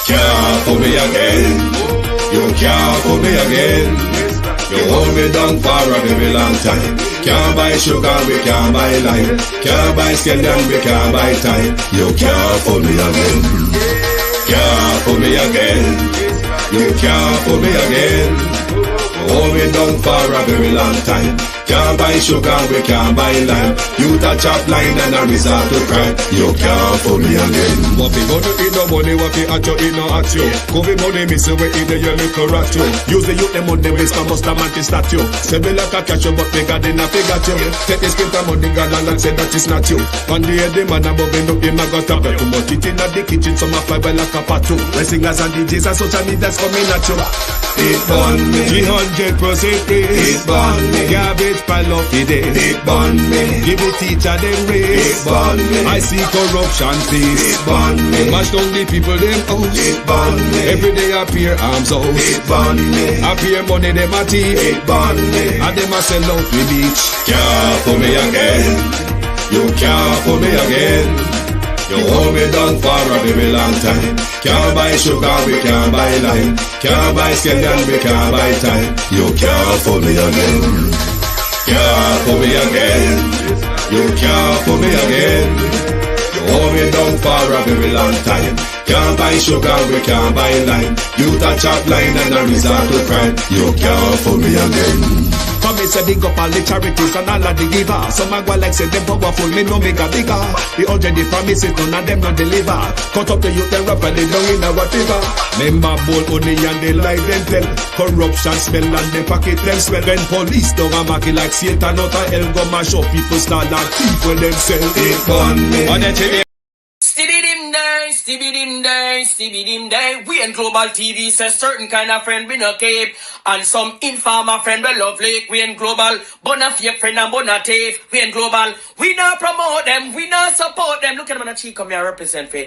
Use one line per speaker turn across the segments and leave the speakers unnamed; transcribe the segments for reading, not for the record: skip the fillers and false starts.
Can't fool me again. You can't fool me again. You hold me down for a very long time. Can't buy sugar, we can't buy lime. Can't buy scandal, we can't buy time. You can't fool me again. Can't fool me again. You can't fool me again. Hold me down for a very long time. Can't buy sugar, we can't buy lime. You touch up line and a resort to crime. You can't fool me again.
What people do in no money, what they at you, in no at you. Could be money, miss away in the yellow rat you. Use the youth, the money, waste my must have mantis statue. Say me like a catch you, but they got in a figure you. Take this script of money, God and say that is not you. One day the man above him up, him a got up. Too much it in the kitchen, some a fly by like a patu. The singers and DJs and social media's coming at you.
It burn me.
300% free.
It burn me.
Garbage pile up the day.
It burn me.
Give the teacher them raise.
It burn me.
I see corruption please.
It burn me.
Mash down the people them house.
It burn me.
Every day appear arms out.
It burn me.
Appear money them a thief.
It burn me.
And them a sell out the beach.
Can't fool me again. You can't fool me again. You hold me down for a very long time. Can't buy sugar, we can't buy lime. Can't buy scandal, we can't buy time. You can't fool me again. Can't fool me again. You can't fool me again. You hold me down for a very long time. Can't buy sugar, we can't buy lime. You touch up line and a resort to crime. You can't fool me again.
Come me say big up all the charities and all of the givers. Some a go like say them powerful, me no make a bigger. The 100 the promises, none of them not deliver. Cut up the youth, they rap and they down in a whatever. Member bowl only and they lie them tell. Corruption smell and they pocket them smell. When police don't a market like Satan out of hell, go mash up people start like people themselves.
It burn me.
Stibby-dim day, stibby-dim day, stibby-dim day. We in Global TV says certain kind of friend we no cape. And some informer friend we love Lake. We in Global, bona fake friend and bona tape. We in Global, we not promote them, we not support them. Look at them on the cheek, come here represent for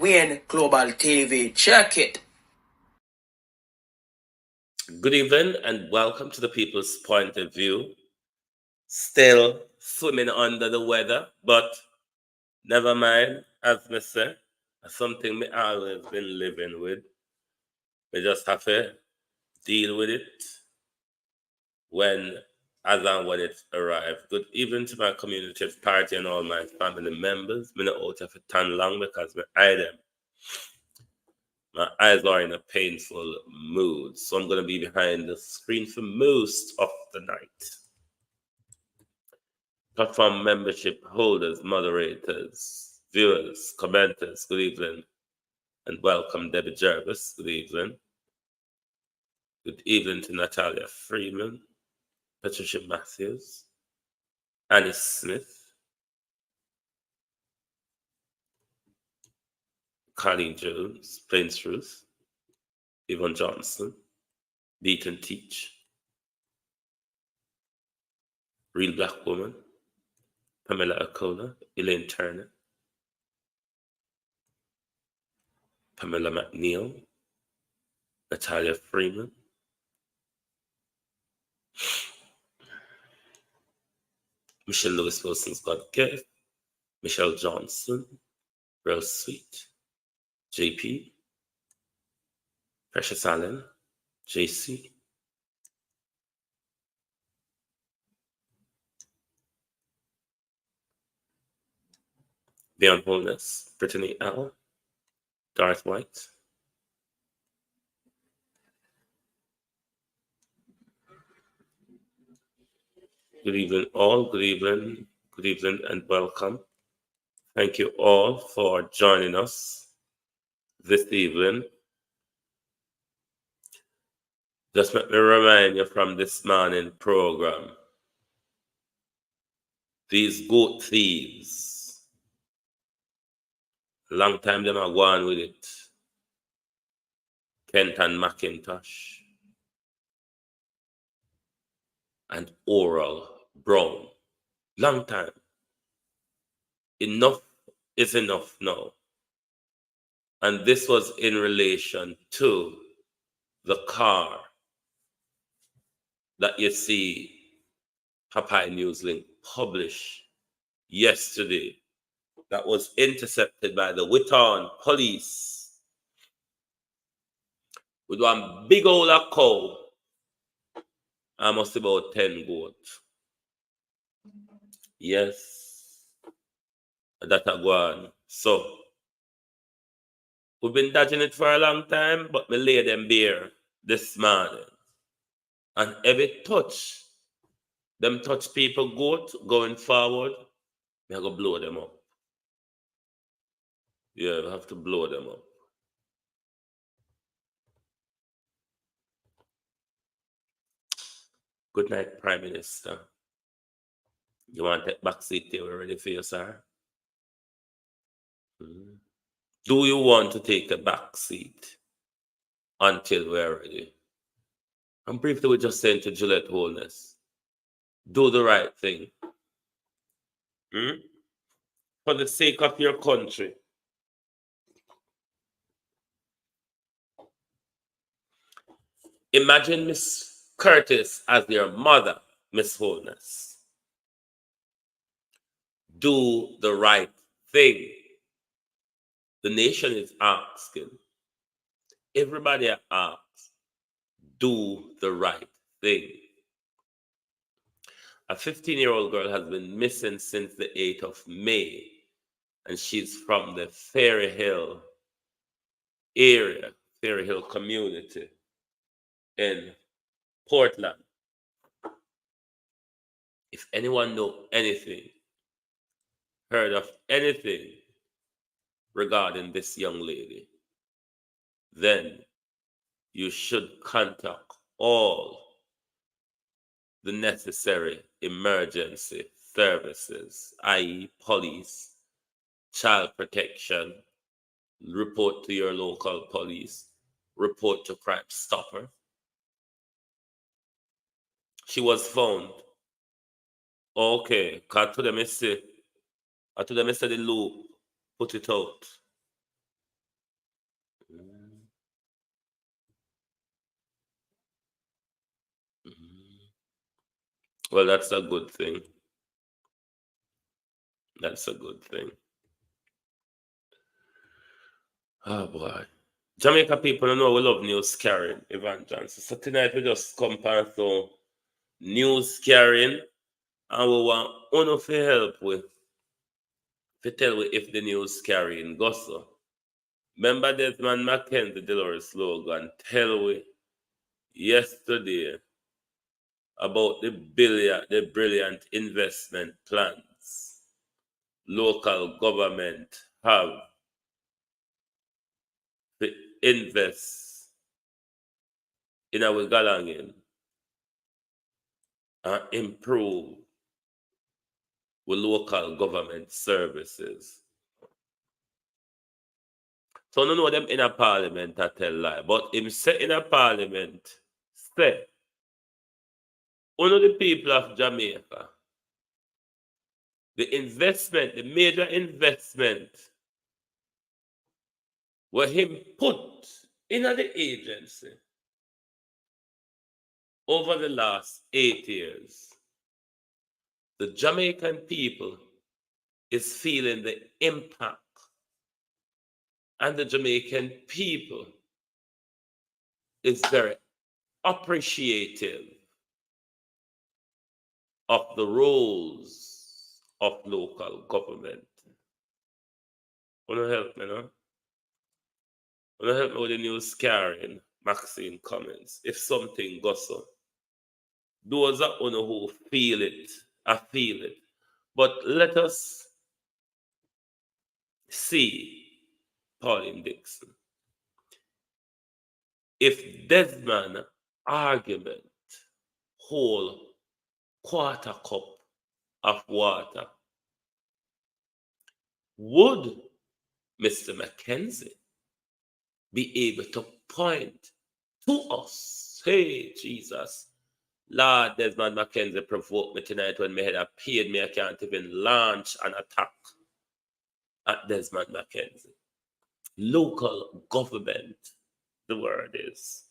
we in Global TV. Check it.
Good evening and welcome to the People's Point of View. Still swimming under the weather, but never mind. As I say, something me always been living with. We just have to deal with it when it arrives. Good evening to my community party and all my family members. Me not out of it tan long because my eyes are in a painful mood. So I'm going to be behind the screen for most of the night. Platform membership holders, moderators, viewers, commenters, good evening, and welcome Debbie Jervis, good evening. Good evening to Natalia Freeman, Patricia Matthews, Annie Smith, Colleen Jones, Plains Truth, Yvonne Johnson, Beaton Teach, Real Black Woman, Pamela Akola, Elaine Turner, Pamela McNeil, Natalia Freeman, Michelle Lewis Wilson Scott Gift, Michelle Johnson, Rose Sweet, JP, Precious Allen, JC, Beyond Holness, Brittany L, Darth White, good evening all, good evening and welcome. Thank you all for joining us this evening. Just let me remind you from this morning program, these goat thieves, long time them are going with it. Kent and McIntosh and Oral Brown. Long time. Enough is enough now. And this was in relation to the car that you see Popeye Newslink publish yesterday that was intercepted by the Whitton police with one big old cow, I must about 10 goats. Yes, that a go on. So, we've been dodging it for a long time, but me lay them bare this morning. And every touch, them touch people goat going forward, me go blow them up. Yeah, we have to blow them up. Good night, Prime Minister. You want that back seat there? We're ready for you, sir. Do you want to take the back seat until we're ready? And briefly, we just saying to Gillette Holness, do the right thing. For the sake of your country. Imagine Miss Curtis as your mother, Miss Holness. Do the right thing. The nation is asking. Everybody asks, do the right thing. A 15-year-old girl has been missing since the 8th of May, and she's from the Ferry Hill area, Ferry Hill community in Portland. If anyone know anything, heard of anything regarding this young lady, then you should contact all the necessary emergency services, i.e. police, child protection, report to your local police, report to Crime Stopper. She was found. Okay, because to them I say the loop, put it out. Well, that's a good thing. That's a good thing. Oh boy. Jamaica people know we love news carrying, Evan Johnson. So tonight we just come past to news carrying, and we want Uno to help with to tell we if the news carrying goes so. Remember Desmond Mackenzie Dolores slogan, tell we yesterday about the brilliant investment plans local government have to invest in our galangin and improve with local government services. So no know them in a parliament I tell lie, but him say in a parliament, say, one of the people of Jamaica, the major investment where him put in the agency over the last 8 years, the Jamaican people is feeling the impact, and the Jamaican people is very appreciative of the roles of local government. Wanna help me, no? Wanna help me with the news carrying, Maxine comments. If something goes on, those are who feel it, I feel it. But let us see Pauline Dixon. If Desmond argument hold quarter cup of water, would Mr. Mackenzie be able to point to us? Hey, Jesus. Lord, Desmond Mackenzie provoked me tonight when me had paid me. I can't even launch an attack at Desmond Mackenzie. Local government, the word is.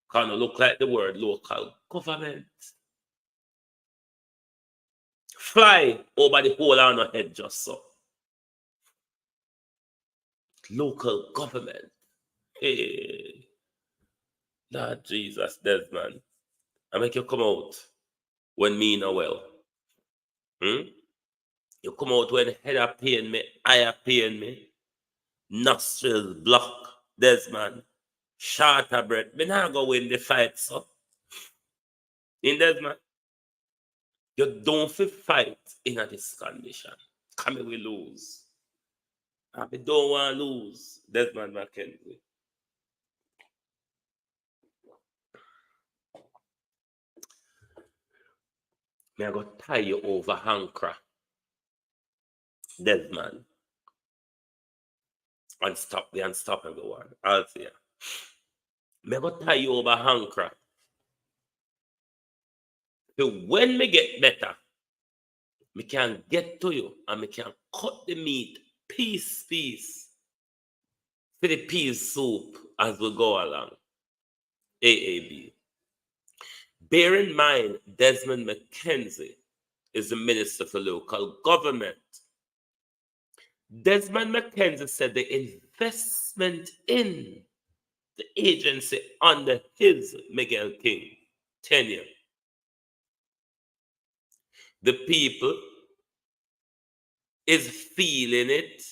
Kind of look like the word local government. Fly over the whole on our head just so. Local government. Hey. Lord Jesus, Desmond. I make you come out when me no well. You come out when head a pain me, eye a pain me, nostrils block, Desmond. Shorter breath. Me not go win the fight, so. In Desmond, you don't fit fight in this condition. Come we lose. I don't want to lose, Desmond McKenzie. Me I go tie you over Hankra, Desmond. And stop the unstoppable one. I'll see you. Me I go tie you over Hankra. So when me get better, me can get to you and me can cut the meat piece for the peas soup as we go along. AAB. Bear in mind, Desmond McKenzie is the Minister for Local Government. Desmond McKenzie said the investment in the agency under his Miguel King tenure, the people is feeling it.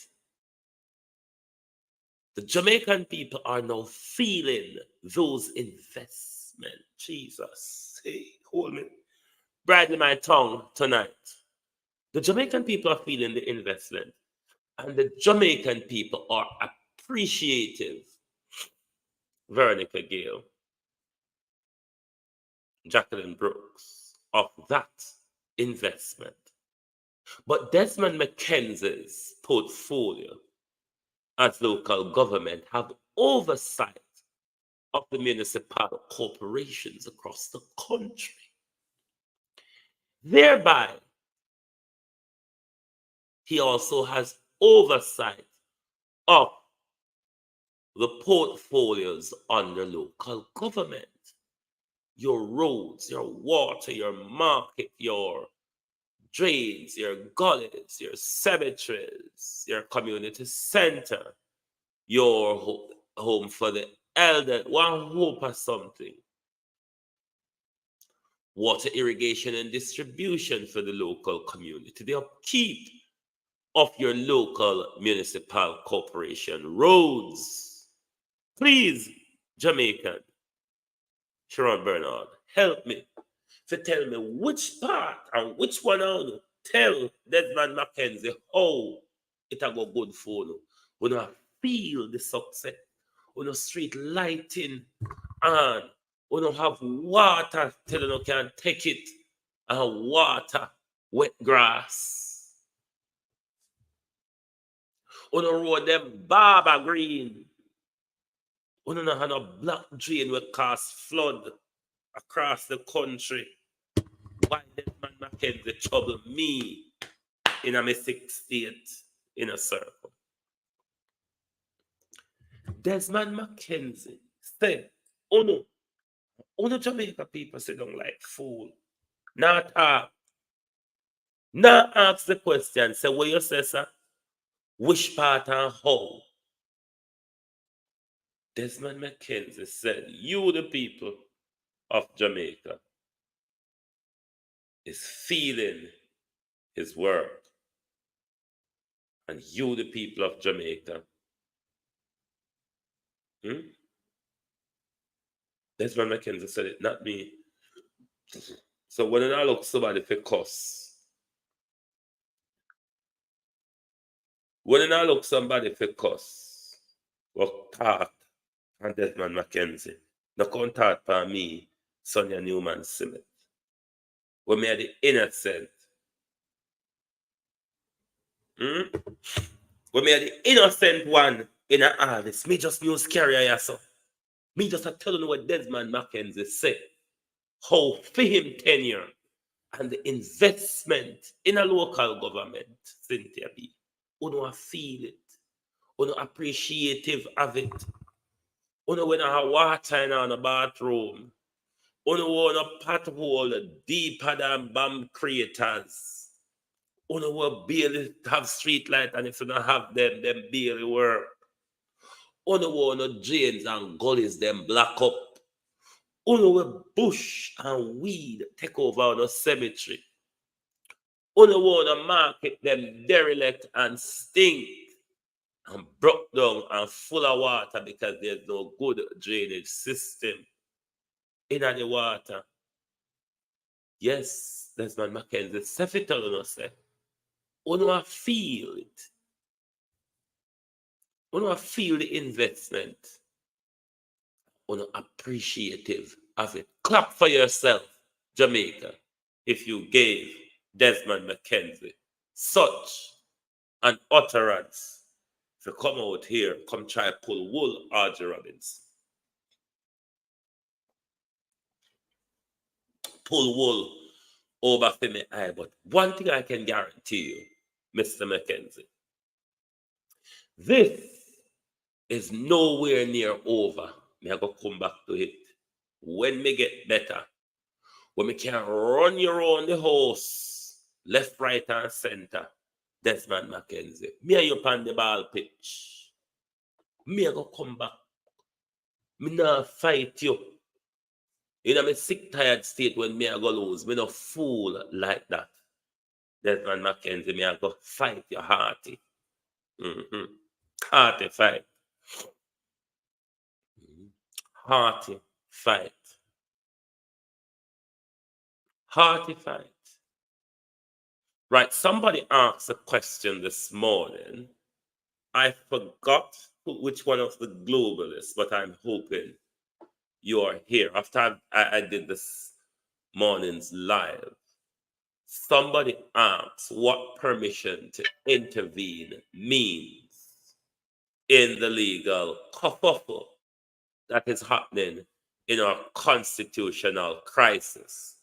The Jamaican people are now feeling those investments. Jesus, hey, hold me. Bridle my tongue tonight. The Jamaican people are feeling the investment. And the Jamaican people are appreciative. Veronica Gale, Jacqueline Brooks, of that investment. But Desmond McKenzie's portfolio as local government have oversight of the municipal corporations across the country. Thereby, he also has oversight of the portfolios under local government. Your roads, your water, your market, your drains, your gullies, your cemeteries, your community center, your home for the elder, one hope or something. Water irrigation and distribution for the local community, the upkeep of your local municipal corporation, roads. Please, Jamaican, Sharon Bernard, help me to tell me which part and which one I want to tell Desmond McKenzie how it go good for you. When I feel the success, when the street lighting and when you have water till you can take it, and water, wet grass. When you road them barber green. When you have a black drain will cause flood across the country. Why Desmond McKenzie trouble me in a sick state in a circle? Desmond McKenzie said, oh no, Jamaica people say don't like fool. Not ask the question, say what you say, sir? Which part and how? Desmond McKenzie said, you the people of Jamaica is feeling his work. And you the people of Jamaica. Desmond McKenzie said it, not me. So when I look somebody for cuss, what thought and Desmond McKenzie, no come thought for me, Sonia Newman Smith. When me are the innocent. When me are the innocent one in a harvest, me just news carrier, so. Me just tell you what Desmond McKenzie said. How for him tenure and the investment in a local government, Cynthia B. You feel it. You appreciative of it. You when I have water in the bathroom. You want a pothole deeper than bomb craters. You will barely have street light, and if you don't have them barely work. You want drains and gullies them black up. Uno will bush and weed take over on a cemetery. Uno wanna market them derelict and stink and broke down and full of water because there's no good drainage system in the water. Yes, Desmond Mackenzie, Sefi tell us say, uno feel it. Uno feel the investment. Uno appreciative of it. Clap for yourself, Jamaica, if you gave Desmond Mackenzie such an utterance to come out here, come try pull wool, R.J. Robbins. Pull wool over for me eye. But one thing I can guarantee you, Mr. Mackenzie, this is nowhere near over. Me I go come back to it. When me get better, when me can run you around the house, left, right, and center, Desmond Mackenzie. Me and you on the ball pitch. Me I go come back. Me not fight you. In a sick, tired state when me I go lose. Me no fool like that. Desmond Mackenzie, me I go fight your hearty. Hearty fight. Hearty fight. Hearty fight. Right, somebody asked a question this morning. I forgot which one of the globalists, but I'm hoping you are here. After I did this morning's live, somebody asked what permission to intervene means in the legal kerfuffle that is happening in our constitutional crisis.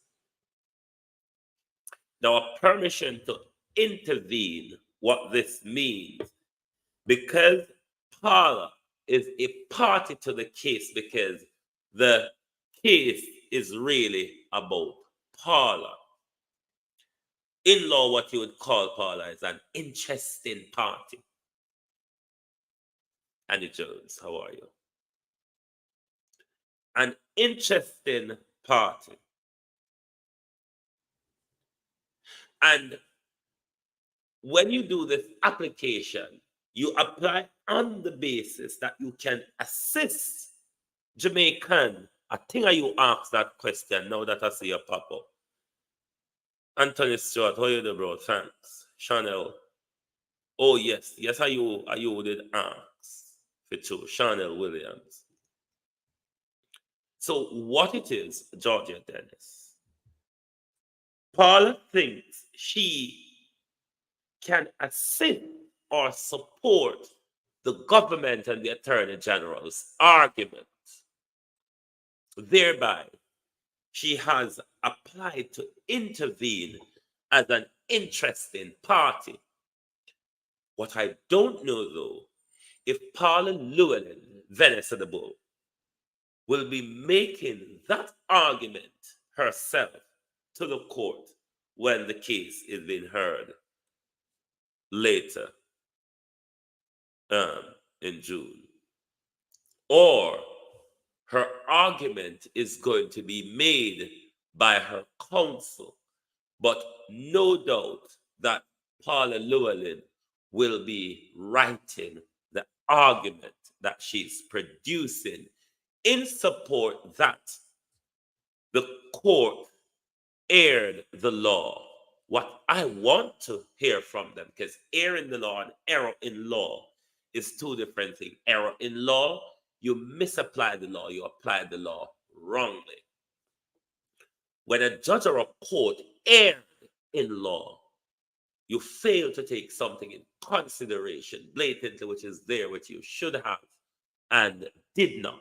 Now, a permission to intervene, what this means, because Paula is a party to the case, because the case is really about Paula. In law, what you would call Paula is an interesting party. Andy Jones, how are you? An interesting party. And when you do this application, you apply on the basis that you can assist Jamaican. I think you asked that question now that I see you pop up. Anthony Stewart, how are you doing, bro? Thanks. Chanel. Oh, yes. Yes, you did ask for two. Chanel Williams. So what it is, Georgia Dennis, Paula thinks she can assist or support the government and the Attorney General's argument. Thereby, she has applied to intervene as an interesting party. What I don't know, though, if Paula Llewellyn, Venezuela, will be making that argument herself to the court when the case is being heard later in June. Or her argument is going to be made by her counsel, but no doubt that Paula Llewellyn will be writing the argument that she's producing in support that the court aired the law. What I want to hear from them, because airing the law and error in law is two different things. Error in law, you misapply the law, you apply the law wrongly. When a judge or a court erred in law, you fail to take something in consideration blatantly, which is there, which you should have and did not,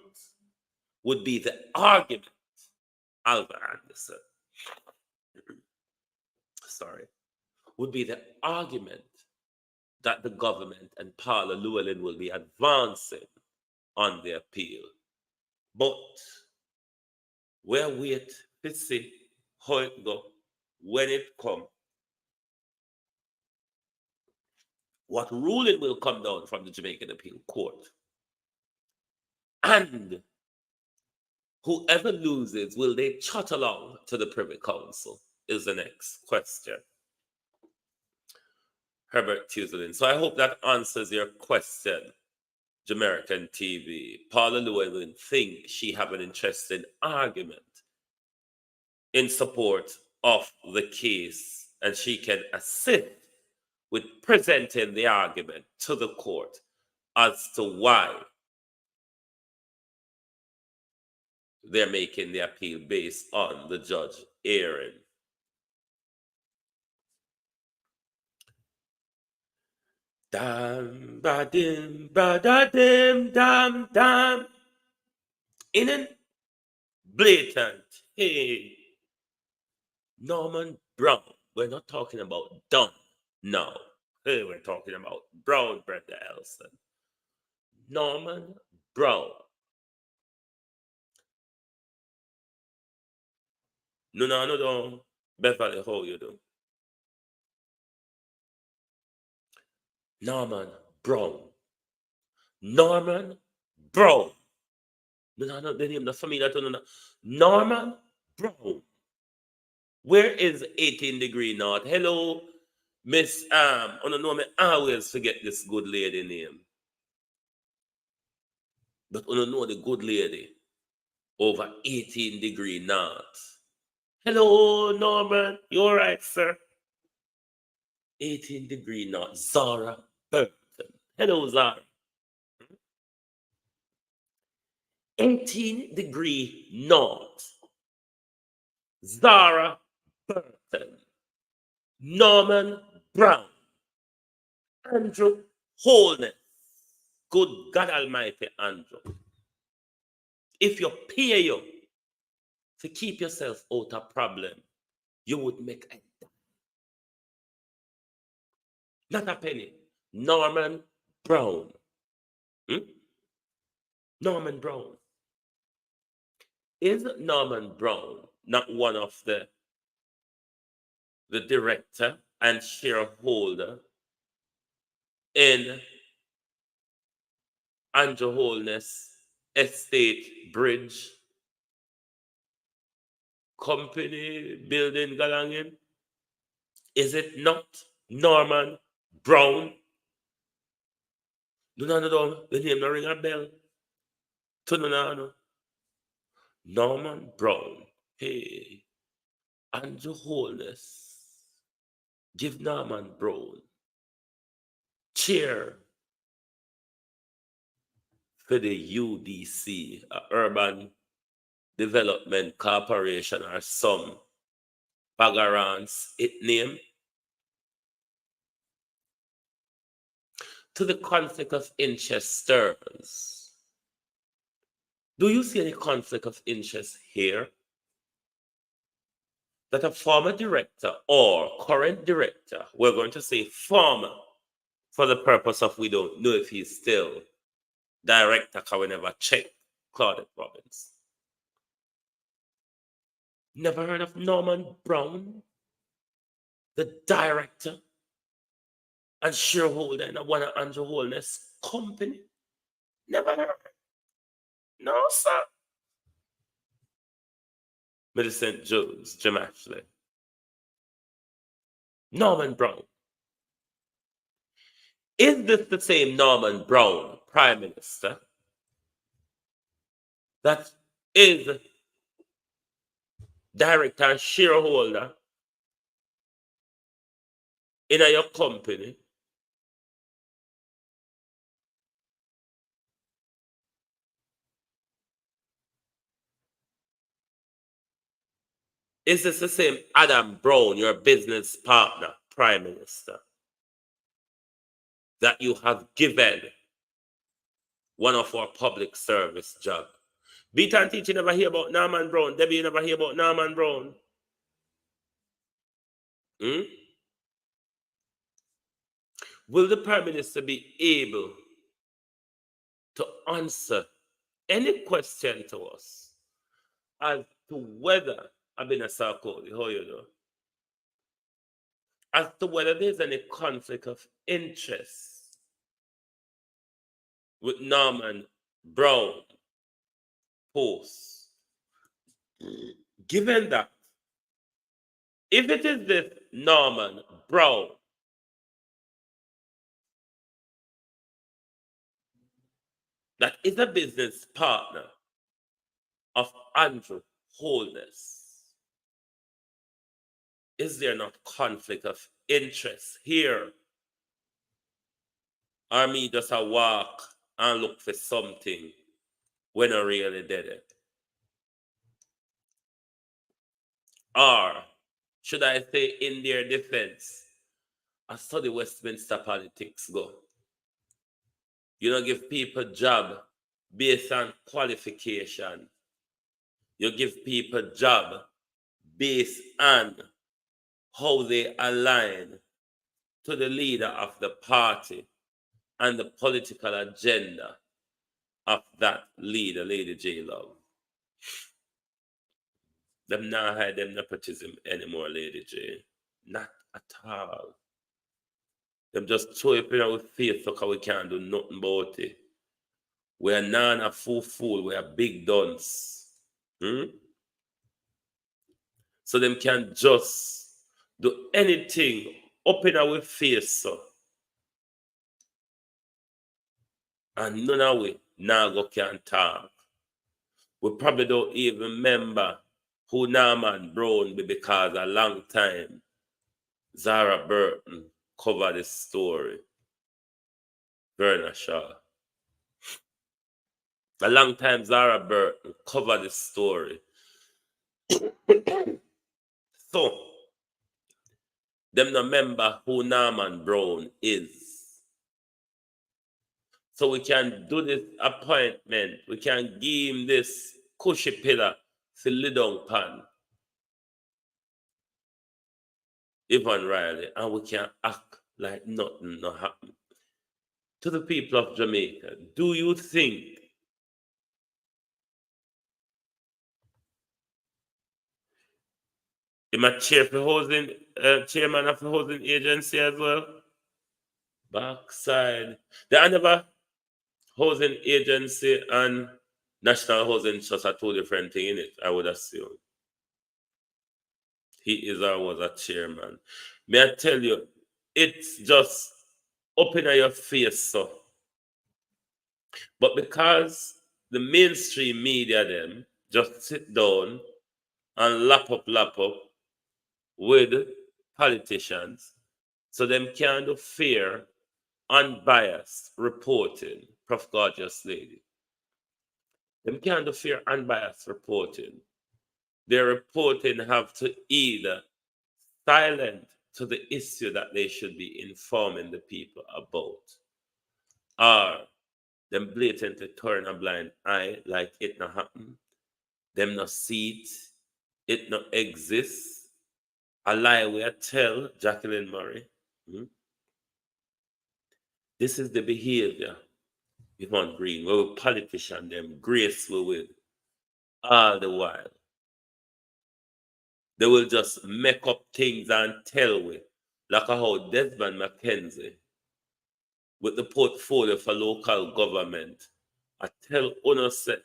would be the argument, Alva Anderson, would be the argument that the government and Paula Llewellyn will be advancing on the appeal. But we'll wait to see how it goes when it comes. What ruling will come down from the Jamaican Appeal Court. And Whoever loses, will they trot along to the Privy Council? Is the next question. Herbert Tuselin. So I hope that answers your question, Jamaican TV. Paula Llewellyn thinks she have an interesting argument in support of the case, and she can assist with presenting the argument to the court as to why they're making the appeal based on the judge hearing. Dam ba dim ba da dim dam dam. In an blatant, hey, Norman Brown. We're not talking about Dunn now. Hey, we're talking about Brown, Brenda Elson. Norman Brown. No. Beverly, how you do? Norman Brown. Norman Brown. No, the name, the family, no. Norman Brown. Where is 18 degree north? Hello, Miss I don't know, I always forget this good lady name. But I don't know the good lady over 18 degree north. Hello, Norman. You all right, sir? 18 degree north. Zara Burton. Hello, Zara. 18 degree north. Zara Burton. Norman Brown. Andrew Holness. Good God Almighty, Andrew. If you pay you to keep yourself out of problem, you would make a dime. Not a penny. Norman Brown. Norman Brown. Is Norman Brown not one of the director and shareholder in Andrew Holness Estate Bridge Company building Galangin? Is it not Norman Brown? No. The name no ring a bell. No. Norman Brown. Hey, Andrew Holness. Give Norman Brown chair for the UDC, Urban Development Corporation, or some bagarants it name. To the conflict of interest stirs. Do you see any conflict of interest here? That a former director or current director, we're going to say former, for the purpose of we don't know if he's still director, because we never check Claudette Robbins. Never heard of Norman Brown, the director and shareholder in one of Andrew Holness company? Never heard. No, sir. Millicent Jones, Jim Ashley. Norman Brown. Is this the same Norman Brown, Prime Minister, that is director and shareholder in your company? Is this the same Adam Brown, your business partner, Prime Minister, that you have given one of our public service jobs? Beat and Teach, you never hear about Norman Brown. Debbie, you never hear about Norman Brown. Will the Prime Minister be able to answer any question to us as to whether, I've been a Sarkozy, how you do? As to whether there's any conflict of interest with Norman Brown post Given that, if it is this Norman Brown that is a business partner of Andrew Holness, is there not conflict of interest here? Or me just a walk and look for something when I really did it? Or should I say in their defense, I study Westminster politics go. You don't give people job based on qualification. You give people job based on how they align to the leader of the party and the political agenda of that leader, Lady J. Love. Them not hide them nepotism anymore, Lady J. Not at all. Them just throw it in our face so we can't do nothing about it. We are not a fool, we are big duns. So them can just do anything up in our face, so. And none of we now go can talk. We probably don't even remember who Norman Brown be because a long time Zara Burton covered this story. Verna Shaw. A long time Zara Burton covered this story. So, them not remember who Norman Brown is. So we can do this appointment. We can give him this cushy pillar to lay down pan. Yvonne Riley, and we can act like nothing not happened. To the people of Jamaica, do you think am I chairman of the housing agency as well? Backside. The another housing agency and National Housing Trust are two different things in it, I would assume. He is or was a chairman. May I tell you, it's just open your face, so. But because the mainstream media them just sit down and lap up with politicians, so them can't do fair, unbiased reporting, Prof. Gorgeous Lady. Them can't do fair, unbiased reporting. Their reporting have to either silent to the issue that they should be informing the people about, or them blatantly turn a blind eye like it not happen, them not see it not exist. A lie we tell Jacqueline Murray. This is the behavior Yvonne Green, where we politician them graceful with all the while. They will just make up things and tell with, like how Desmond McKenzie, with the portfolio for local government, I tell Uno set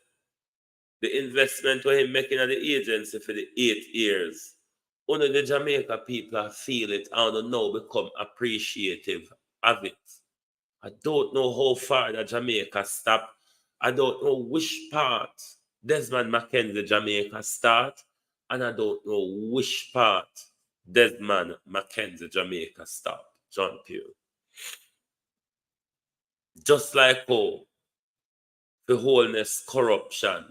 the investment where he making at the agency for the 8 years. Uno the Jamaica people feel it and now become appreciative of it. I don't know how far the Jamaica stop. I don't know which part Desmond McKenzie Jamaica start. And I don't know which part Desmond McKenzie Jamaica stop. John Pugh. Just like how the Holness corruption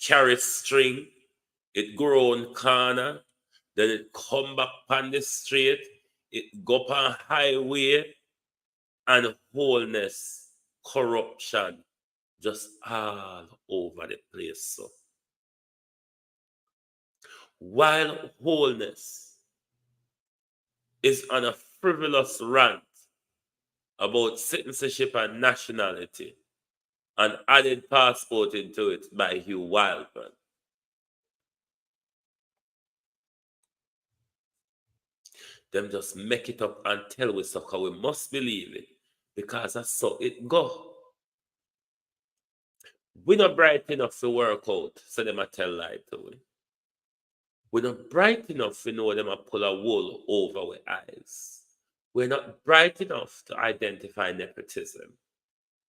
carry string, it grow on corner, then it come back on the street, it go on highway, and Holness corruption just all over the place. So while Holness is on a frivolous rant about citizenship and nationality and added passport into it by Hugh Wildman, them just make it up and tell we so we must believe it because that's so it go. We're not bright enough to work out, so them a tell lie to we. We're not bright enough to know them a pull a wool over our eyes. We're not bright enough to identify nepotism.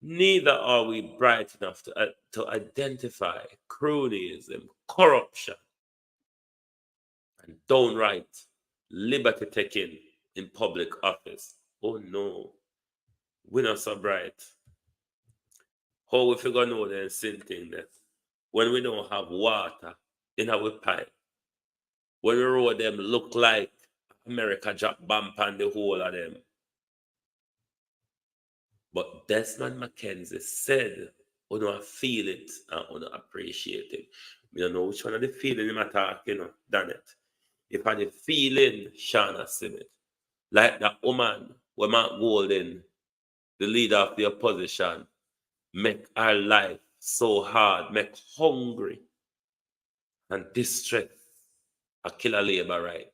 Neither are we bright enough to identify cronyism, corruption, and downright liberty taking in public office. Oh no, we're not so bright. How we figure know the same thing that when we don't have water in our pipe, when the road them look like America drop bomb on the whole of them. But Desmond Mackenzie said, "We don't feel it and we don't appreciate it." We don't know which one of the feeling him attack, done it. If I the feeling, Shana Simit, like that woman, when Mark Golden, the leader of the opposition, make our life so hard, make hungry and distress a killer labor right.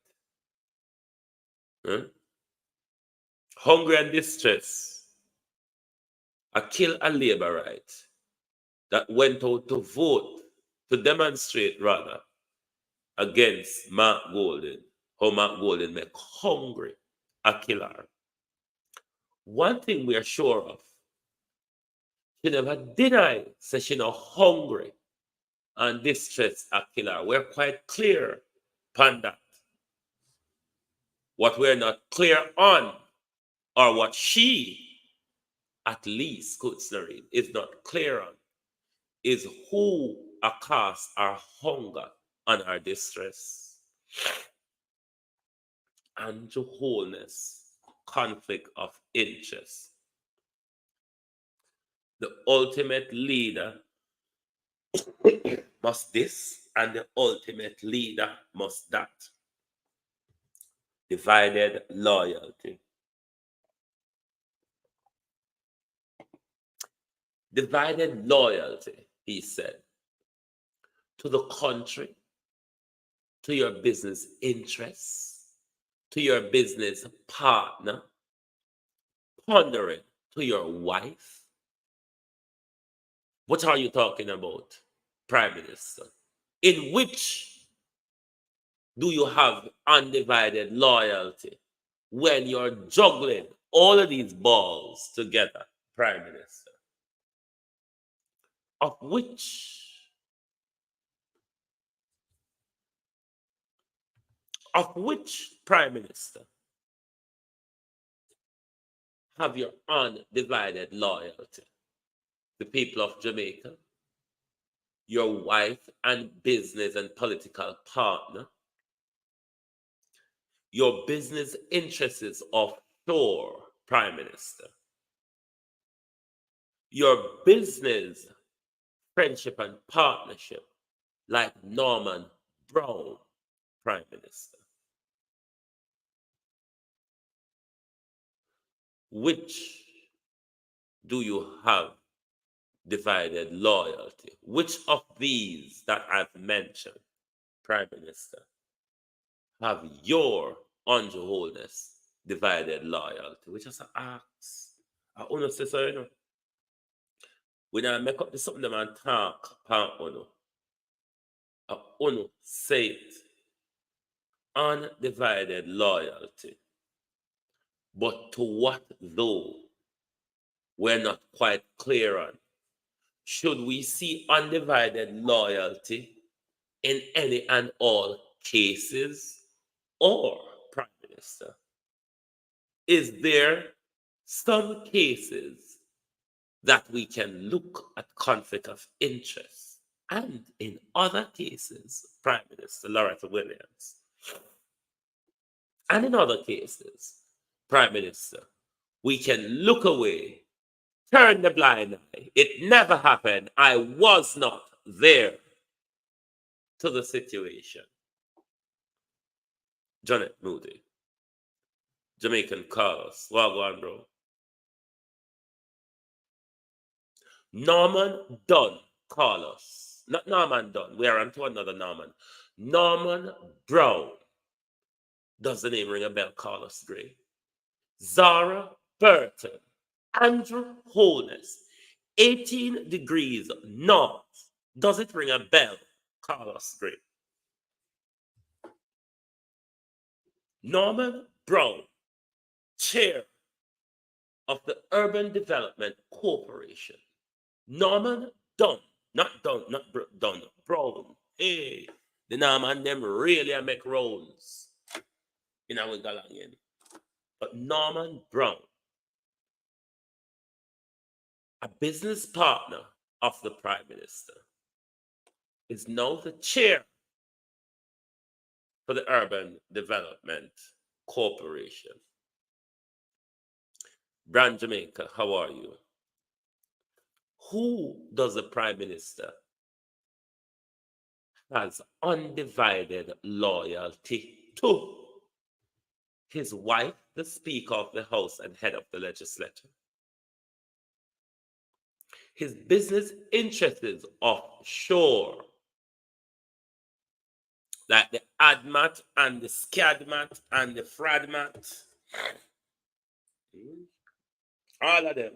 Hungry and distress a kill a labor right that went out to vote, to demonstrate rather, against Mark Golden. How Mark Golden make hungry a killer. One thing we are sure of, she never deny say she not hungry and distress a killer. We're quite clear upon that. What we're not clear on, or what she, at least Kutznerin, is not clear on, is who caused our hunger and our distress. And to Holness, conflict of interest. The ultimate leader must this, and the ultimate leader must that. Divided loyalty. Divided loyalty, he said, to the country, to your business interests, to your business partner, pondering to your wife. What are you talking about, Prime Minister? In which do you have undivided loyalty when you're juggling all of these balls together, Prime Minister? Of which Prime Minister have your undivided loyalty? The people of Jamaica, your wife and business and political partner, your business interests offshore, Prime Minister, your business friendship and partnership like Norman Brown, Prime Minister. Which do you have divided loyalty? Which of these that I've mentioned, Prime Minister, have your Holness divided loyalty? Which is an ask. I want to say so, you know. When I make up the something them and talk about Ono, I want to say it. Undivided loyalty. But to what though? We're not quite clear on. Should we see undivided loyalty in any and all cases? Or, Prime Minister, is there some cases that we can look at conflict of interest? And in other cases, Prime Minister Loretta Williams, and in other cases, Prime Minister, we can look away, turn the blind eye. It never happened. I was not there to the situation. Janet Moody, Jamaican Carlos, Wagwan, bro. Norman Dunn Carlos, not Norman Dunn, we are on to another Norman. Norman Brown. Does the name ring a bell? Carlos Gray. Zara Burton. Andrew Holness. 18 degrees north. Does it ring a bell? Call us straight. Norman Brown, chair of the Urban Development Corporation. Norman Dunn, not Dunn, not Dunn, Brown. Hey, the Norman them really make rounds in our Galangian. But Norman Brown, a business partner of the Prime Minister, is now the chair for the Urban Development Corporation. Brand Jamaica, how are you? Who does the Prime Minister has undivided loyalty to? His wife, the Speaker of the House and head of the legislature. His business interests is offshore, like the ADMAT and the SCADMAT and the FRADMAT. All of them.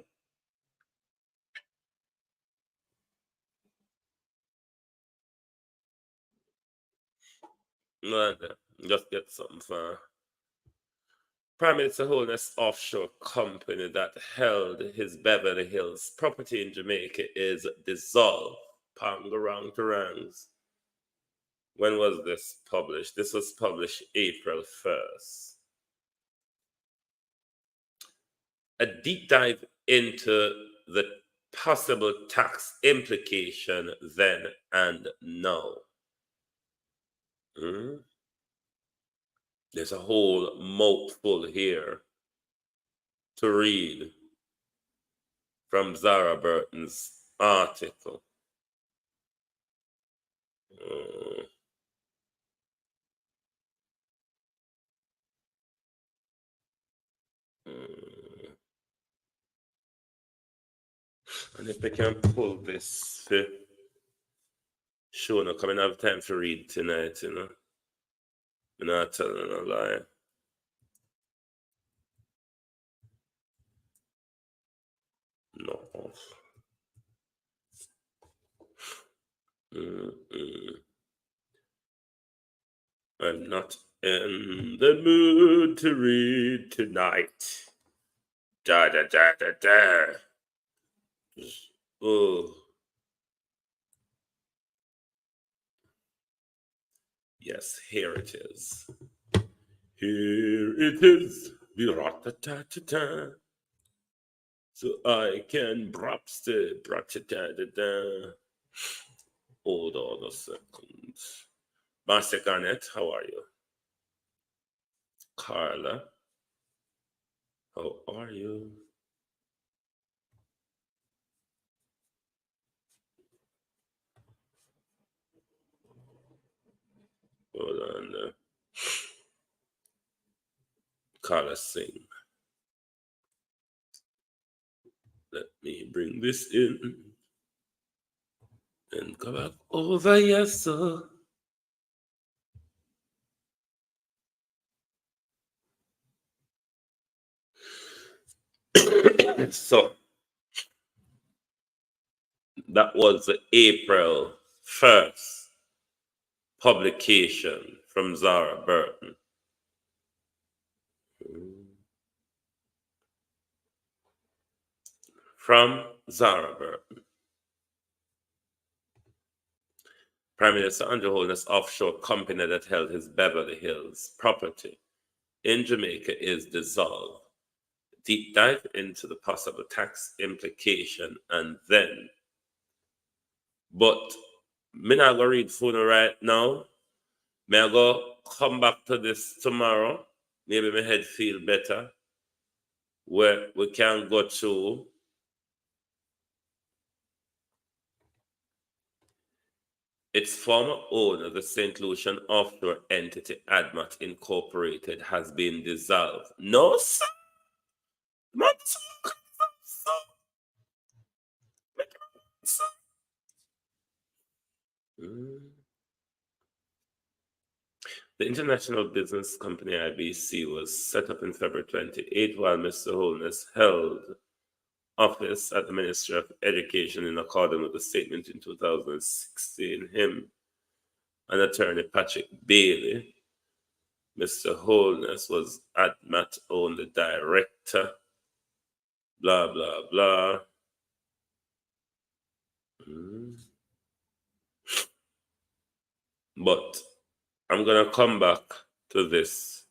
No, just get something for Prime Minister Holness Offshore company that held his Beverly Hills property in Jamaica is dissolved. Pangarangs. When was this published? This was published April 1st. A deep dive into the possible tax implication then and now. There's a whole mouthful here to read from Zara Burton's article. And if I can pull this for sure, no, coming have time to read tonight, you know. I'm not telling a lie. No. I'm not in the mood to read tonight. Da da da da da. Oh. Yes, here it is. Here it is. Ra-ta-ta-ta-ta. So I can bra-ta-ta-ta-ta. Hold on a second. Master Garnett, how are you? Carla, how are you? Hold on. Carla Singh. Let me bring this in and go back over. Yes, sir. So that was the April 1st publication from Zara Burton. From Zara Burton. Prime Minister Andrew Holness offshore company that held his Beverly Hills property in Jamaica is dissolved. Deep dive into the possible tax implication and then. But me not gonna read phone right now. May I go come back to this tomorrow? Maybe my head feel better. Where we can go to its former owner, the St. Lucian offshore entity ADMAT Incorporated, has been dissolved. No, sir. The international business company IBC was set up in February 28 while Mr. Holness held office at the Ministry of Education in accordance with the statement in 2016. Him and attorney Patrick Bailey, Mr. Holness was ADMAT only director, blah, blah, blah. But I'm going to come back to this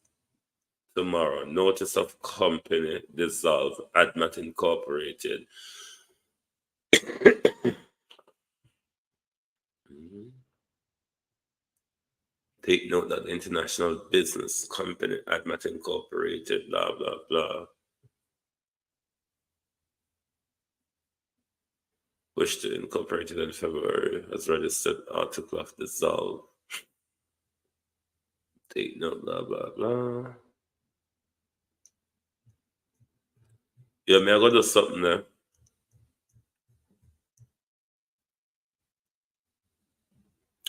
tomorrow. Notice of company dissolved, ADMAT Incorporated. Take note that the international business company, ADMAT Incorporated, blah, blah, blah. Wish to incorporate it in February as registered article of dissolve. Take note, blah, blah, blah. Yeah, me I go do something there.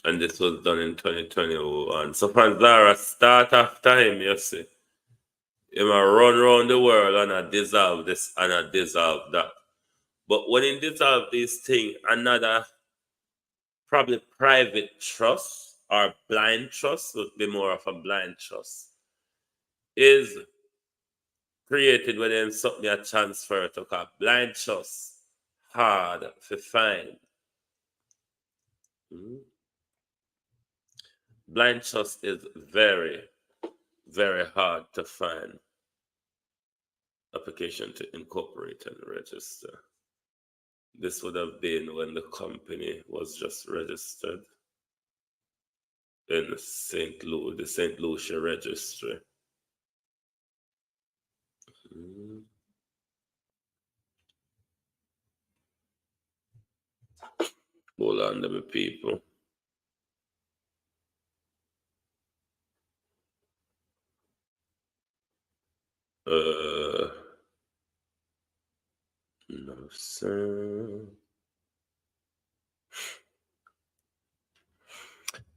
And this was done in 2021. So Panzara start off time, you see. You might run around the world and I dissolve this and I dissolve that. But when you dissolve these things, another probably private trust or blind trust would be more of a blind trust is created when them something a transfer to a blind trust hard to find. Blind trust is very, very hard to find. Application to incorporate and register. This would have been when the company was just registered in the St. Lucia registry. Hold on, them people. No, sir.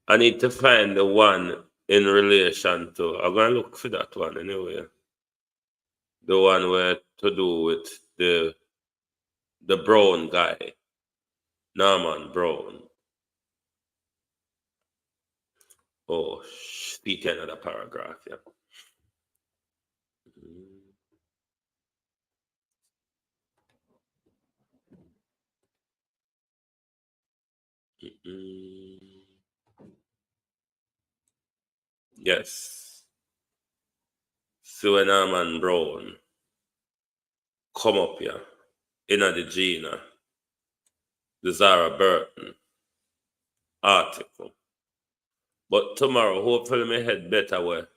I need to find the one in relation to, I'm going to look for that one anyway. The one where to do with the Brown guy, Norman Brown. Oh, speak another paragraph, yeah. Yes. So when Norman Brown come up here, in the Gina, the Zara Burton article. But tomorrow, hopefully my head better where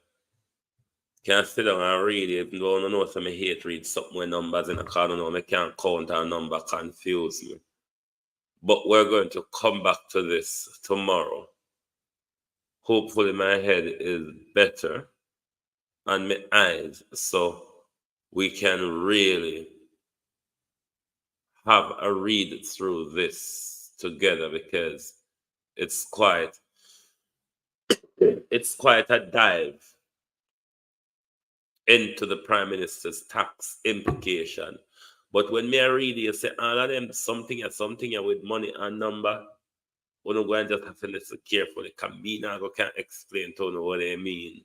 can sit down and read it, even though I don't know if I hate read something with numbers in the car, I don't know, I can't count a number, confuse me. But we're going to come back to this tomorrow. Hopefully my head is better and my eyes, so we can really have a read through this together, because it's quite a dive into the Prime Minister's tax implication. But when me read it, you say all of them something with money and number, we don't go and just have to listen carefully. Because me now can't explain to you what they mean,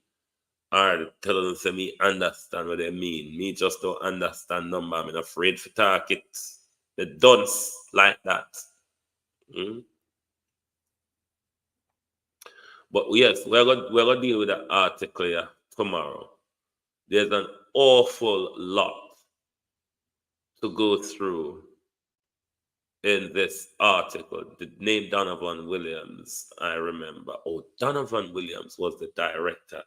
or tell them say me understand what they mean. Me just don't understand number. I'm afraid to talk it. The dunce like that. But yes, we're gonna deal with the article here tomorrow. There's an awful lot to go through in this article. The name Donovan Williams, I remember. Oh, Donovan Williams was the director,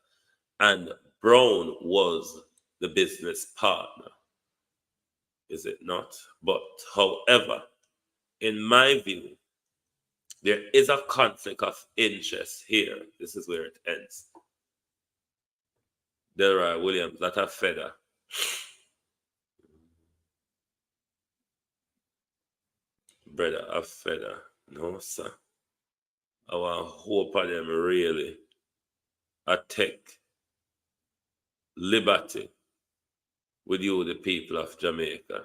and Brown was the business partner. Is it not? But however, in my view, there is a conflict of interest here. This is where it ends. There are Williams, that are feather. Brother, a feather. No, sir. I want to hope of them really take liberty with you, the people of Jamaica.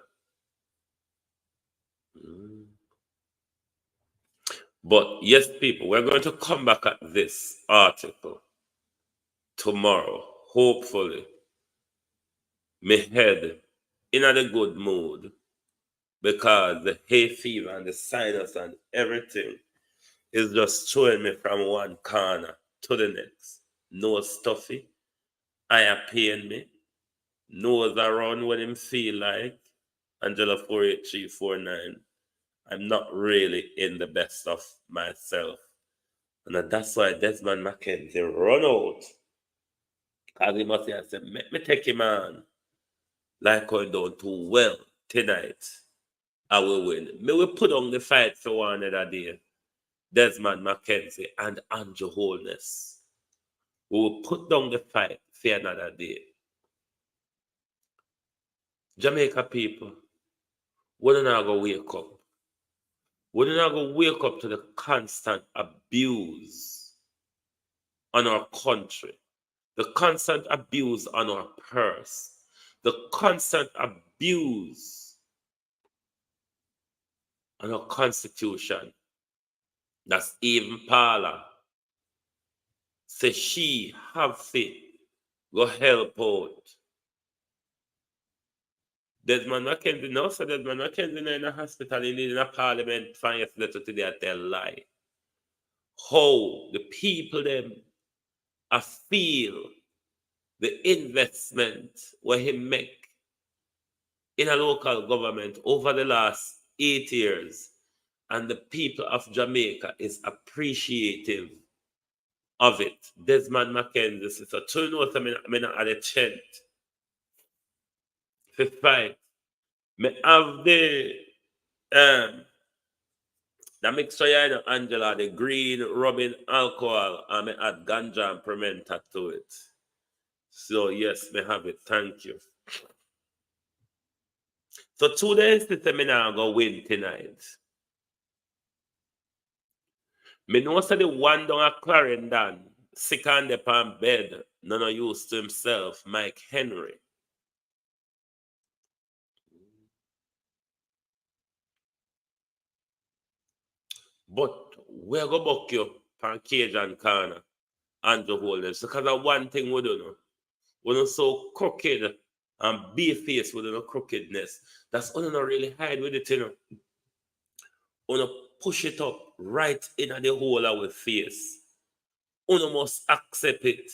But yes, people, we're going to come back at this article tomorrow. Hopefully, my head in a good mood because the hay fever and the sinus and everything is just throwing me from one corner to the next. Nose stuffy, eye pain me, nose around when him feel like. Angela 48349. I'm not really in the best of myself. And that's why Desmond Mackenzie run out. Because he must have said, me take him on. Like going down too well tonight. I will win. Me will put on the fight for one another day. Desmond Mackenzie and Andrew Holness. We will put down the fight for another day. Jamaica people, we don't go wake up. We don't go wake up to the constant abuse on our country, the constant abuse on our purse, the constant abuse on our constitution. That's even Paula say she have faith, go help out. Desmond Mackenzie, no, so Desmond Mackenzie in a hospital, he need in a parliament from yesterday to today, I tell lie. How the people them I feel the investment where he make in a local government over the last 8 years, and the people of Jamaica is appreciative of it. Desmond Mackenzie says, so two notes I'm not at the chant. For fight. Me have the mixture, you know, Angela, the green rubbing alcohol, and me add ganja and pimenta to it. So yes, me have it. Thank you. So 2 days to me now go win tonight. Me know say the one down at Clarendon, sick on the palm bed, none of use to himself, Mike Henry. But we're going to book you from Cajun Corner, Andrew Holness, because of one thing we don't know. We're not so crooked and be-faced with no crookedness. That's all not really hide with it, you know. We push it up right in the hole of our face. We must accept it.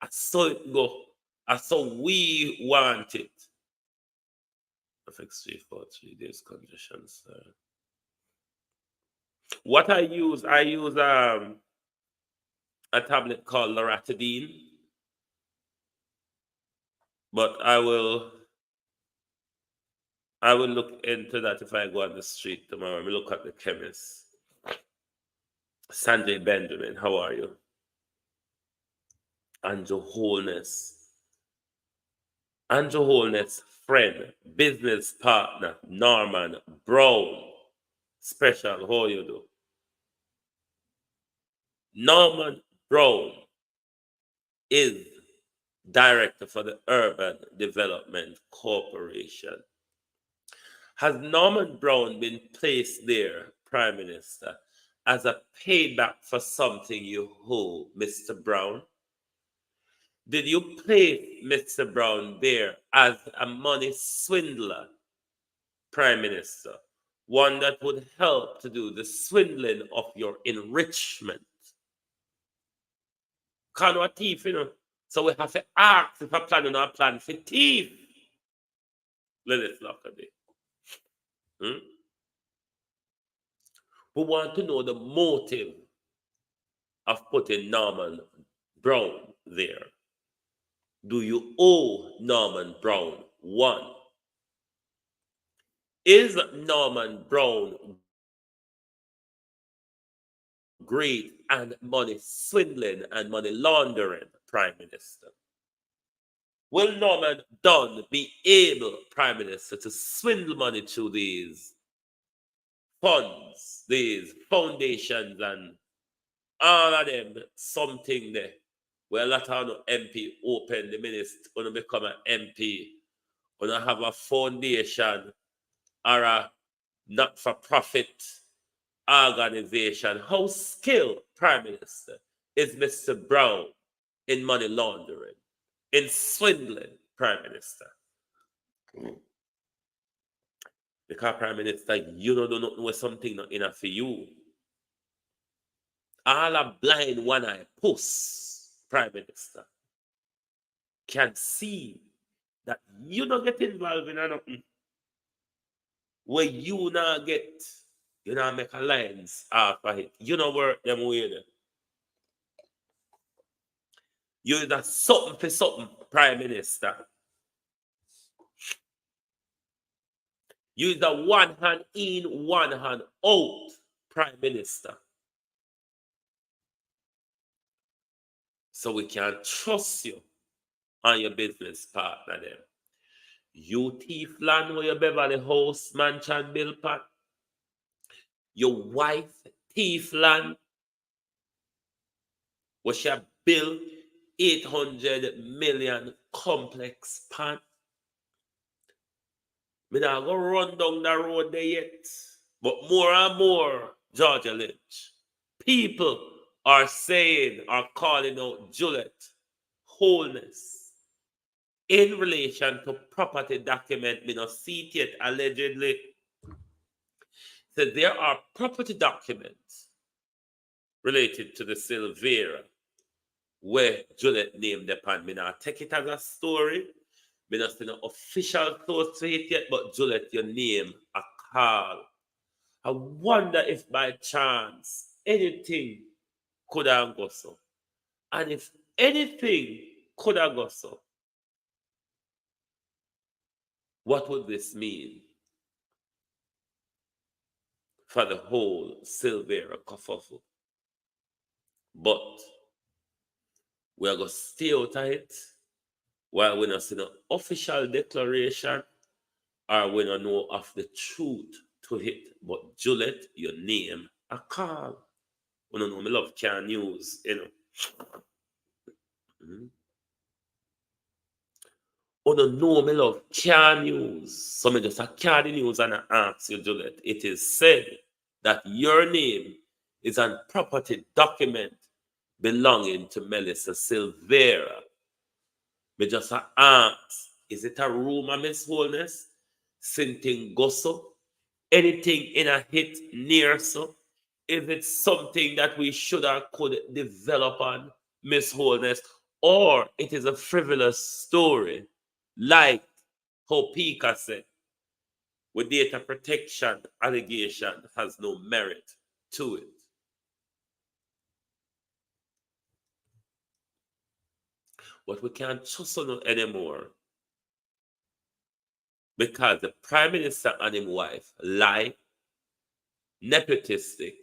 As so it go. As so we want it. FX3 for 3 days conditions. What I use a tablet called loratadine, but I will look into that if I go on the street tomorrow. I will look at the chemist. Sanjay Benjamin, how are you? Andrew Holness. Andrew Holness, friend, business partner, Norman Brown. Special, how you do? Norman Brown is director for the Urban Development Corporation. Has Norman Brown been placed there, Prime Minister, as a payback for something you owe, Mr. Brown? Did you place Mr. Brown there as a money swindler, Prime Minister? One that would help to do the swindling of your enrichment? Can't a thief, you know. So we have to ask if a plan or not a plan for thief. Let us look at it. We want to know the motive of putting Norman Brown there. Do you owe Norman Brown one? Is Norman Brown great and money swindling and money laundering, Prime Minister? Will Norman Dunn be able, Prime Minister, to swindle money through these funds, these foundations, and all of them, something there, where a lot of MP open the minister, when become an MP, when have a foundation or a not-for-profit organization. How skilled, Prime Minister, is Mr. Brown in money laundering, in swindling, Prime Minister? Because, Prime Minister, you don't know what something not enough for you. All a blind one-eye puss, Prime Minister, can see that you don't get involved in nothing where you not get, you not make alliance after it. You don't work them way there. You that something for something, Prime Minister. You the one hand in, one hand out, Prime Minister. So we can trust you and your business partner them. You thief land where your Beverly House mansion built pan. Your wife thief land where she built 800 million complex pan. Me not go run down the road there yet. But more and more, Georgia Lynch, people are saying, are calling out Juliet Holness in relation to property document. Me not see it yet, allegedly. So there are property documents related to the Silvera where Juliet named upon. Me not take it as a story. Me not see no official source to it yet, but Juliet, your name a call. I wonder if by chance anything could have gone so. And if anything could have gone so, what would this mean for the whole Silvera kerfuffle? But we are going to stay out of it while we don't see no official declaration or we don't know of the truth to it. But Juliet, your name a call. We don't know, me love can news, you know. Oh no, me love can news. So me just a carry news and I ask you, Juliet. It is said that your name is on property document belonging to Melissa Silvera. Me just a ask, is it a rumor, Miss Holness? Something go so? Anything in a hit near so? Is it something that we should or could develop on, Miss Holness? Or it is a frivolous story, like how Pika said, with data protection allegation has no merit to it. But we can't trust on it anymore because the Prime Minister and his wife lie, nepotistic,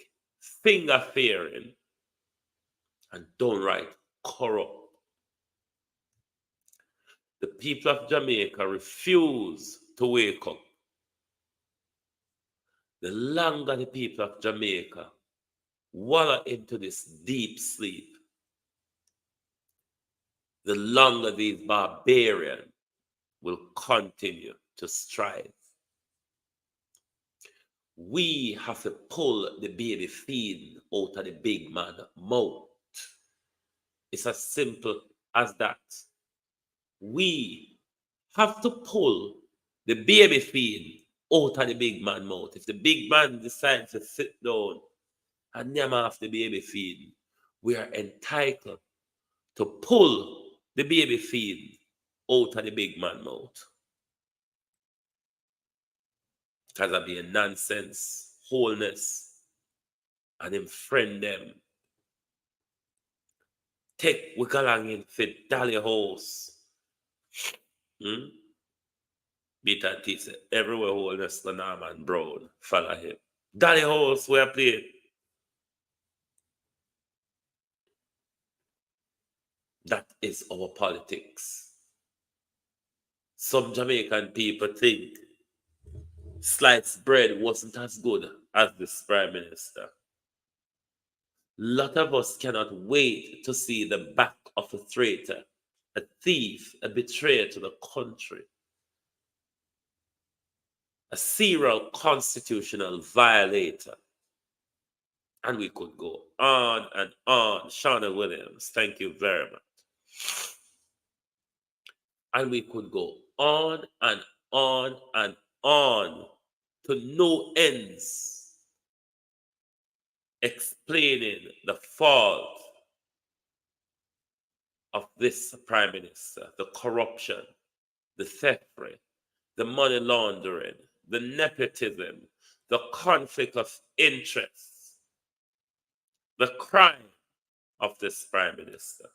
finger-fearing, and downright corrupt. The people of Jamaica refuse to wake up. The longer the people of Jamaica wallow into this deep sleep, the longer these barbarians will continue to strive. We have to pull the baby feed out of the big man mouth. It's as simple as that. We have to pull the baby feed out of the big man mouth. If the big man decides to sit down and name off the baby feed, we are entitled to pull the baby feed out of the big man mouth. Because of the nonsense, Holness, and him friend them. Take we go along in for Dolly House. Beat and teach everywhere Holness, Norman Brown, follow him. Dolly House, where I played. That is our politics. Some Jamaican people think sliced bread wasn't as good as this Prime Minister. A lot of us cannot wait to see the back of a traitor, a thief, a betrayer to the country. a serial constitutional violator. And we could go on and on. Shauna Williams, thank you very much. And we could go on and on and on to no ends, explaining the fault of this prime minister, the corruption, the theft, the money laundering, the nepotism, the conflict of interests, the crime of this prime minister.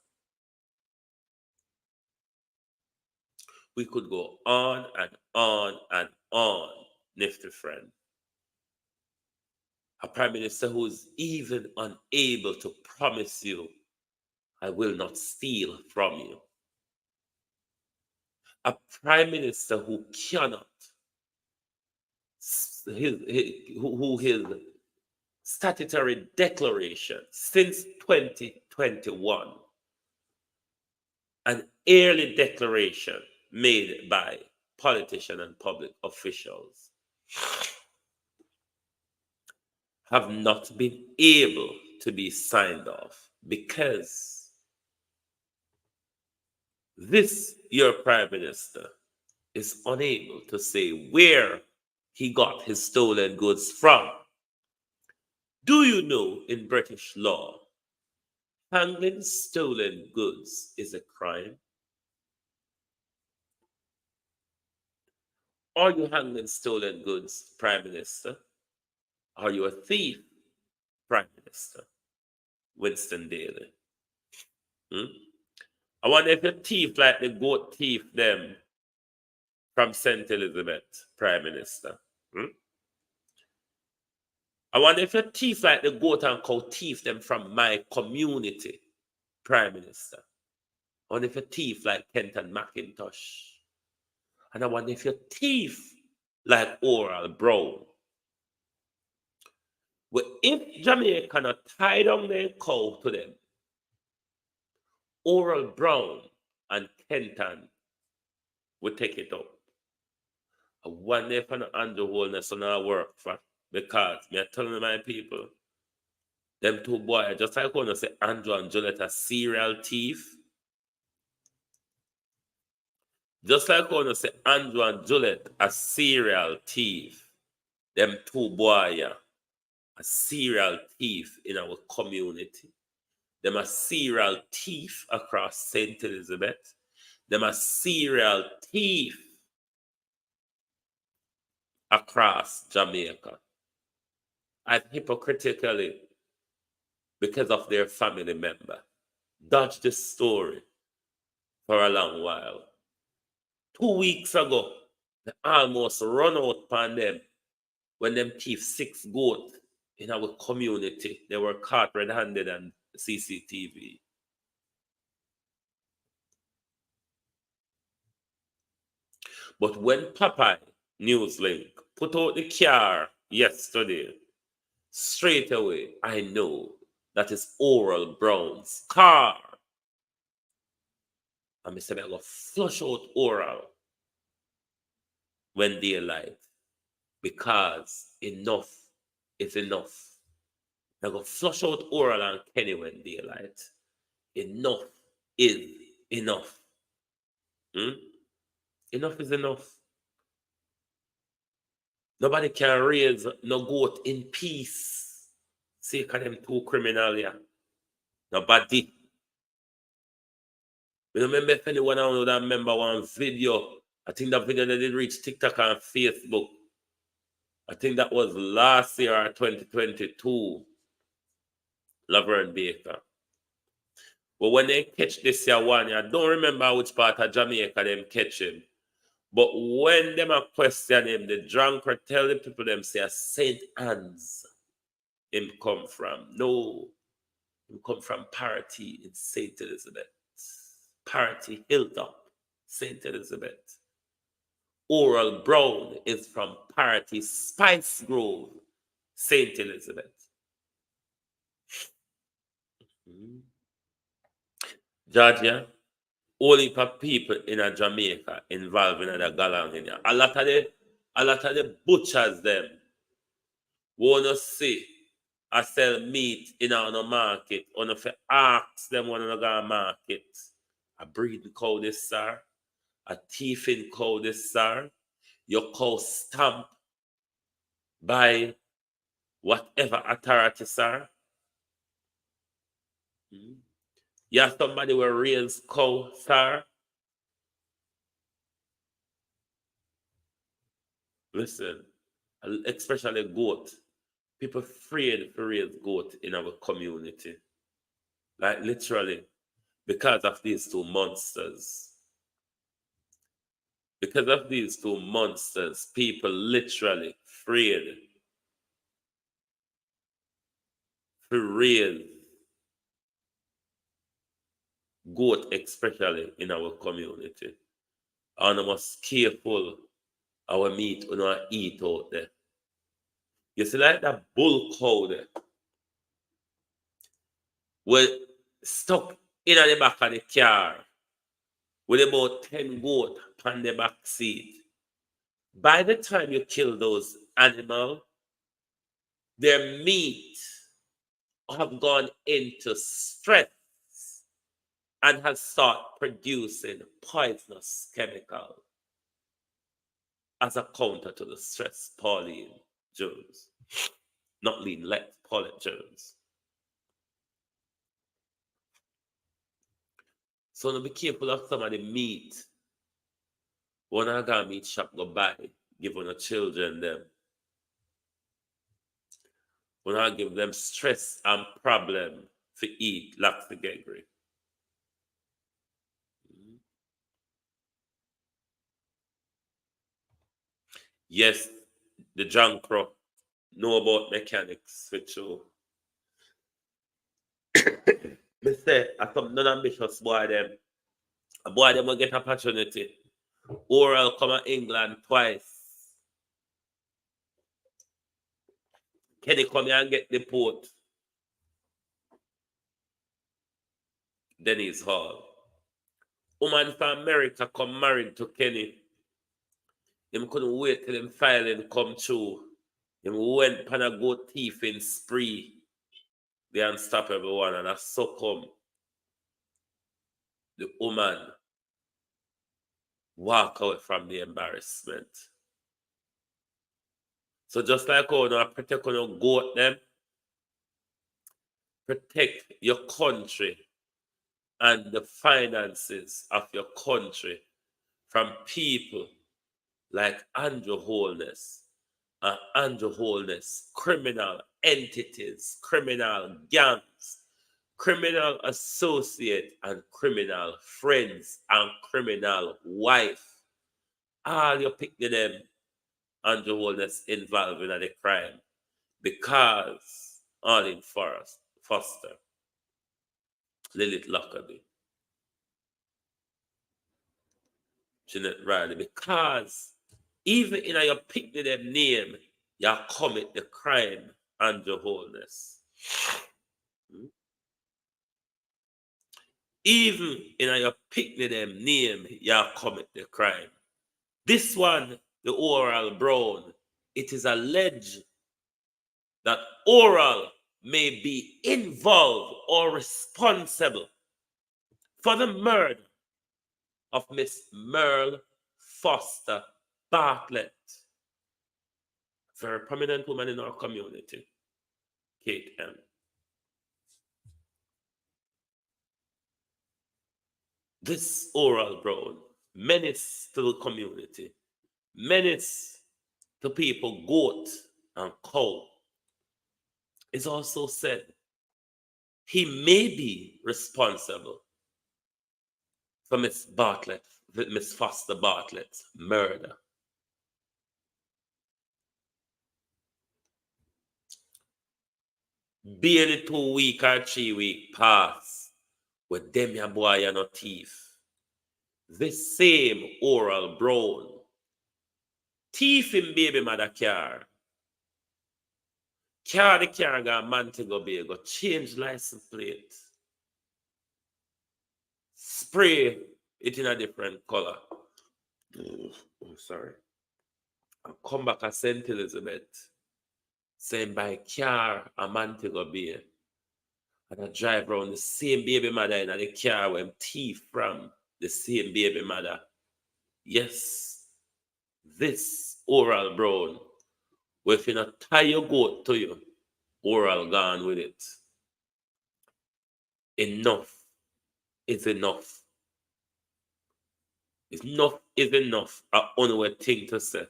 We could go on and on and on, nifty friend. A prime minister who is even unable to promise you, I will not steal from you. A prime minister who cannot, who his statutory declaration since 2021, an early declaration made by politicians and public officials, have not been able to be signed off because this, your prime minister, is unable to say where he got his stolen goods from. Do you know in British law, handling stolen goods is a crime? Are you handling stolen goods, Prime Minister? Are you a thief, Prime Minister? Winston Daly. I wonder if you thief like the goat thief them from St. Elizabeth, Prime Minister. I wonder if you thief like the goat and cow thief them from my community, Prime Minister. I wonder if you thief like Kenton McIntosh. And I wonder if you thief like Oral Brown. Well, if Jamaica not tie down their cow to them, Oral Brown and Kenton will take it up. I wonder if Andrew Holness on our work for, because me are telling my people, them two boys, just like when I say Andrew and Juliet are serial thief. Just like when I say Andrew and Juliet are serial thief. Them two boys are serial thief in our community. Them are serial thief across St. Elizabeth. Them are serial thief across Jamaica. And hypocritically, because of their family member, dodged the story for a long while. 2 weeks ago, they almost run out upon them when them thief 6 goats in our community. They were caught red-handed on CCTV. But when Popeye Newslink put out the car yesterday, straight away I know that is Oral Brown's car. And I said, I'm going to flush out Oral when daylight, because enough is enough. I'm going to flush out Oral and Kenny when daylight. Enough is enough. Enough is enough. Nobody can raise no goat in peace. Sake of them two criminal, yeah. Nobody. You remember if anyone I would remember one video. I think that video that did reach TikTok and Facebook. I think that was last year or 2022. Laverne Baker. But when they catch this year one, I don't remember which part of Jamaica them catch him. But when them a question him, the drunkard tell the people them say St. Anne's him come from. No, him come from Parity in St. Elizabeth. Parity Hilltop, St. Elizabeth. Oral Brown is from Parity Spice Grove, St. Elizabeth. Georgia, only for people in a Jamaica involved in a galang in here. A lot of the a lot of the butchers them wanna see I sell meat in our market. On if ask them when I go market. A breeding cow this sir, a thieving cow this sir, your cow stamp by whatever authority, sir. You have somebody will raise cow, sir. Listen, especially goat. People afraid to raise goat in our community. Like literally, because of these two monsters. Because of these two monsters, people literally afraid to raise goat, especially in our community. And we must careful our meat we not eat out there. You see, like that bull cow there, we stuck in the back of the car with about 10 goat on the back seat. By the time you kill those animals, their meat have gone into stress and has started producing poisonous chemical as a counter to the stress, Pauline Jones. Not Lean, let Pauline Jones. So now be careful of some of the meat. When I go meat shop go buy, give on the children them. When I give them stress and problem to eat, lack to get great. Yes, the John Crow know about mechanics, which you. Me say, I some non-ambitious boy them. A boy them will get opportunity. Oral come to England twice. Kenny come here and get the port. Dennis Hall. Woman from America come married to Kenny. Him couldn't wait till him filing come through. Him went pan a go thief in spree. They unstop everyone and I succumb. The woman walk away from the embarrassment. So just like how you protect your goat them, protect your country and the finances of your country from people like Andrew Holness and Andrew Holness, criminal entities, criminal gangs, criminal associate and criminal friends and criminal wife. All you pick them Andrew Holness involved in the crime because all in Foster, Lilith Lockerbie, Jeanette Riley, because even in your pick them name, you commit the crime Andrew Holness. Even in your pick them name, you commit the crime. This one, the Oral Brown, it is alleged that Oral may be involved or responsible for the murder of Miss Merle Foster Bartlett, very prominent woman in our community, Kate M. This Oral Brown menace to the community, menace to people, goat and cow. It's also said he may be responsible for Miss Foster Bartlett's murder. Barely 2 weeks or 3 weeks pass with them your boy and no thief. This same Oral Brown thief in baby mother car. The car got Montego Bay, go change license plate. Spray it in a different color. Oh, sorry. and come back to St. Elizabeth, saying by car a Montego Bay, and I drive around the same baby mother in the car when thief from the same baby mother. Yes, this oral brown, if you not tie your goat to you, oral gone with it. Enough is enough. Enough is enough. I only thing to say.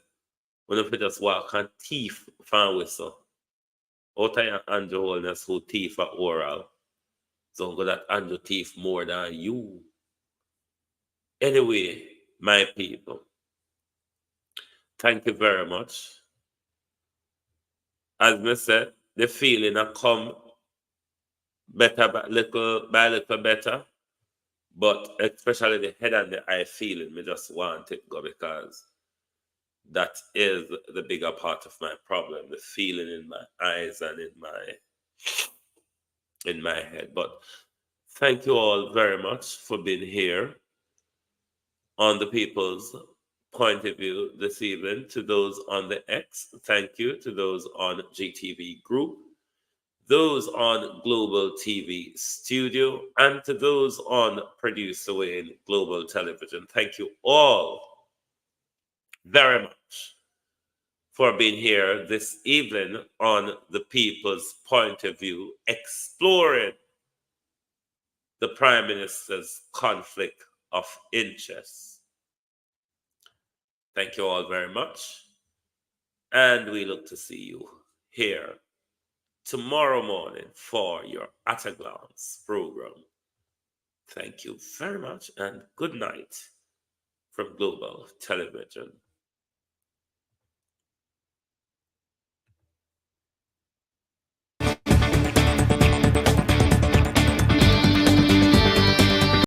When if you just walk and thief fan whistle. Out of your Andrew Holness who thief at oral. So go that Andrew thief more than you. Anyway, my people, thank you very much. As I said, the feeling I come better by little better. But especially the head and the eye feeling, me just want it go because that is the bigger part of my problem, the feeling in my eyes and in my head. But thank you all very much for being here on the People's Point of View this evening. To those on the X, thank you. To those on GTV Group, those on Global TV Studio, and to those on Producer Wayne Global Television. Thank you all very much for being here this evening on the People's Point of View, exploring the Prime Minister's conflict of interest. Thank you all very much, and we look to see you here tomorrow morning for your At a Glance program. Thank you very much, and good night from Global Television.